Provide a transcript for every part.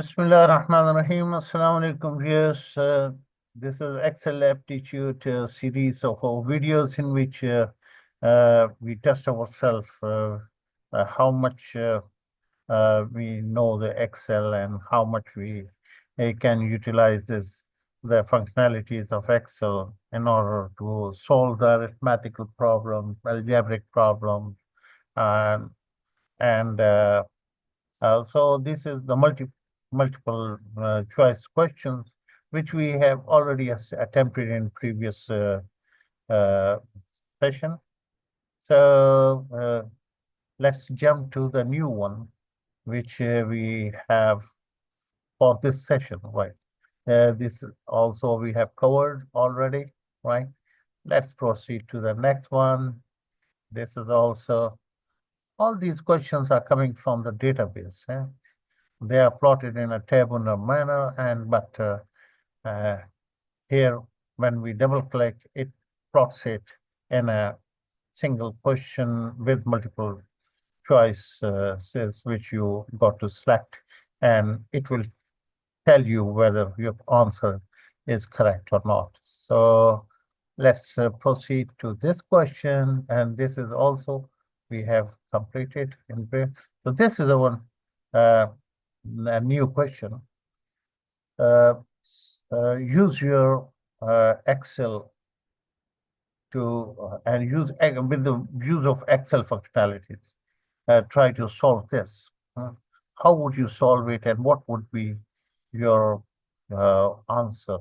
Bismillah ar-Rahman ar-Rahim. Assalamu alaikum viewers. This is Excel Aptitude series of our videos in which we test ourselves how much we know the Excel and how much we can utilize the functionalities of Excel in order to solve the arithmetical problems, algebraic problems, um, and so this is the multiple choice questions, which we have already attempted in previous uh, session. So let's jump to the new one, which we have for this session, right? This also we have covered already, right? Let's proceed to the next one. This is also, all these questions are coming from the database. They are plotted in a tabular manner, but here, when we double click, it plots it in a single question with multiple choices which you got to select, and it will tell you whether your answer is correct or not. So let's proceed to this question, and this is also we have completed in brief. So this is the one, a new question. Use your Excel to and use with the use of Excel functionalities. Try to solve this. How would you solve it, and what would be your answer,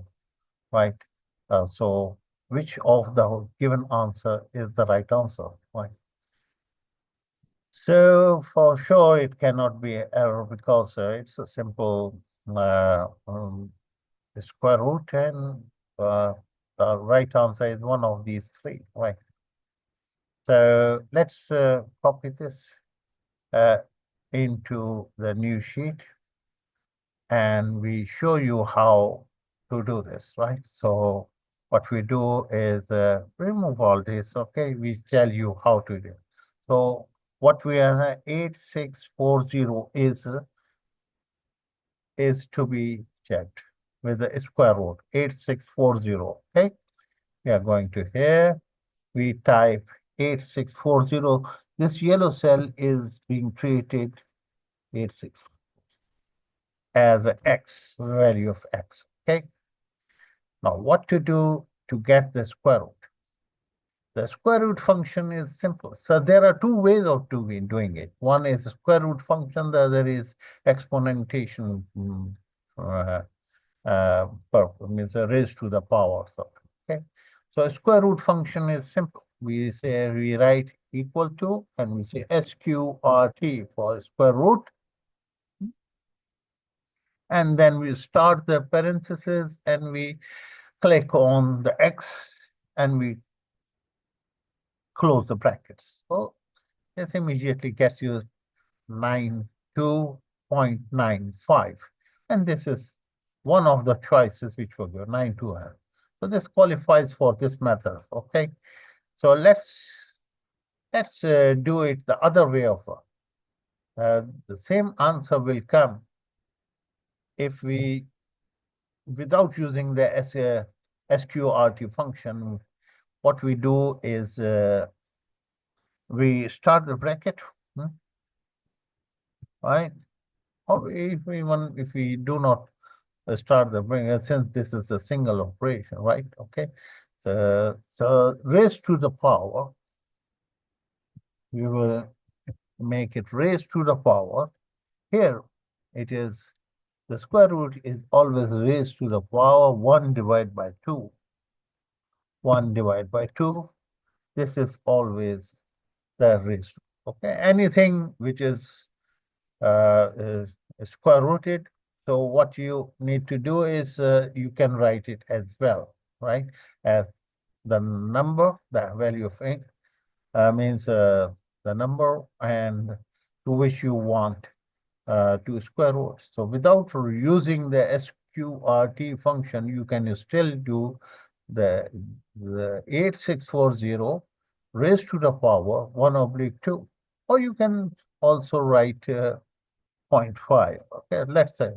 right? So, which of the given answer is the right answer, right? So, for sure, it cannot be error because it's a simple square root, and the right answer is one of these three, right? So let's copy this uh, into the new sheet, and we show you how to do this, right? So what we do is remove all this, okay? We tell you how to do. So what we are 8640 is to be checked with the square root 8640, okay? We are going to here, we type 8640. This yellow cell is being treated 86 as an X, value of X, okay? Now what to do to get the square root? The square root function is simple. So there are two ways of doing it. One is a square root function, the other is exponentation uh, means a raised to the power. So, okay. So a square root function is simple. We write equal to, and we say sqrt for square root. And then we start the parenthesis and we click on the X and we close the brackets. So this immediately gets you 92.95. And this is one of the choices which will go 9200. So this qualifies for this method, okay? So let's do it the other way of the same answer will come if we, without using the sqrt function. What we do is we start the bracket, right? Or if we do not start the bracket, since this is a single operation, right? Okay. So raised to the power, we will make it raised to the power. Here it is, the square root is always raised to the power 1 divided by 2. 1 divided by 2. This is always the raised. Okay. Anything which is square rooted. So what you need to do is you can write it as well, right? As the number, the value of ink means the number and to which you want to square root. So without using the sqrt function, you can still do the 8640 raised to the power 1/2, or you can also write 0.5. Okay, let's say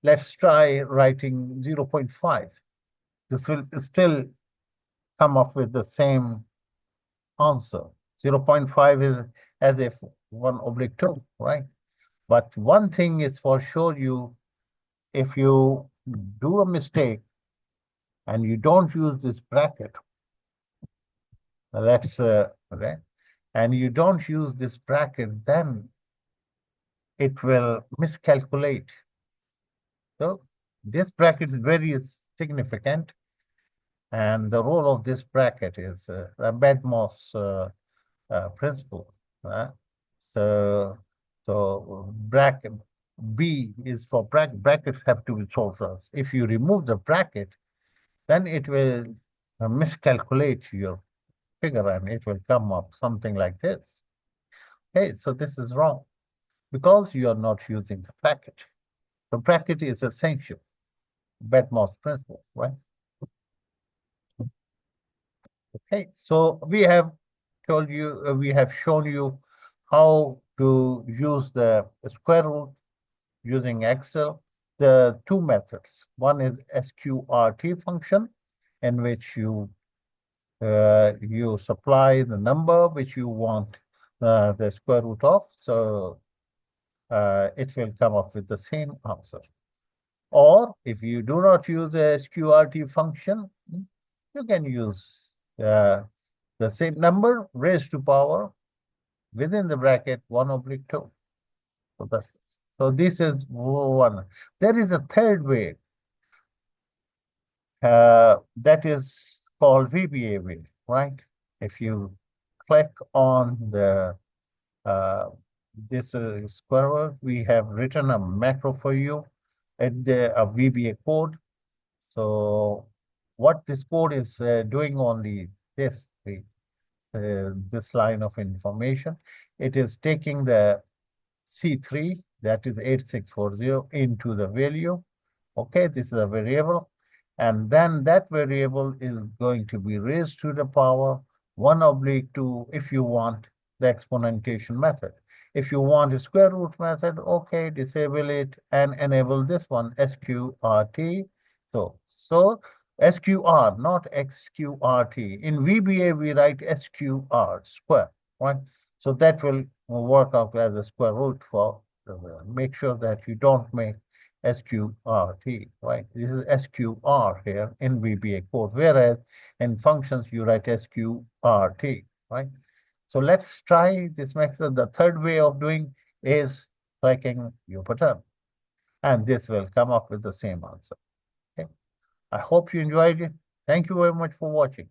Let's try writing 0.5. This will still come up with the same answer. 0.5 is as if 1/2, right? But one thing is for sure, if you do a mistake and you don't use this bracket, that's okay, and you don't use this bracket, then it will miscalculate. So this bracket is very significant, and the role of this bracket is a Bedmore's principle. So, bracket B is for brackets have to be solved. If you remove the bracket, then it will miscalculate your figure and it will come up something like this. Okay, so this is wrong because you are not using the bracket. The bracket is essential. Bedmore's principle, right? Okay, so we have told you, we have shown you how to use the square root using Excel. The two methods. One is sqrt function, in which you supply the number which you want the square root of. So it will come up with the same answer. Or if you do not use the sqrt function, you can use the same number raised to power within the bracket 1/2. So that's it. So this is one. There is a third way that is called VBA way, right? If you click on the this square root, we have written a macro for you at a VBA code. So what this code is doing only this this line of information, it is taking the C3, that is 8640, into the value. Okay, this is a variable. And then that variable is going to be raised to the power 1/2 if you want the exponentiation method. If you want a square root method, okay, disable it and enable this one, sqrt. So sqr, not xqrt. In VBA, we write sqr, square, right? So that will work out as a square root for, make sure that you don't make sqrt, right? This is sqr here in VBA code, whereas in functions you write sqrt, right? So let's try this method. The third way of doing is clicking your button, and this will come up with the same answer. Okay. I hope you enjoyed it. Thank you very much for watching.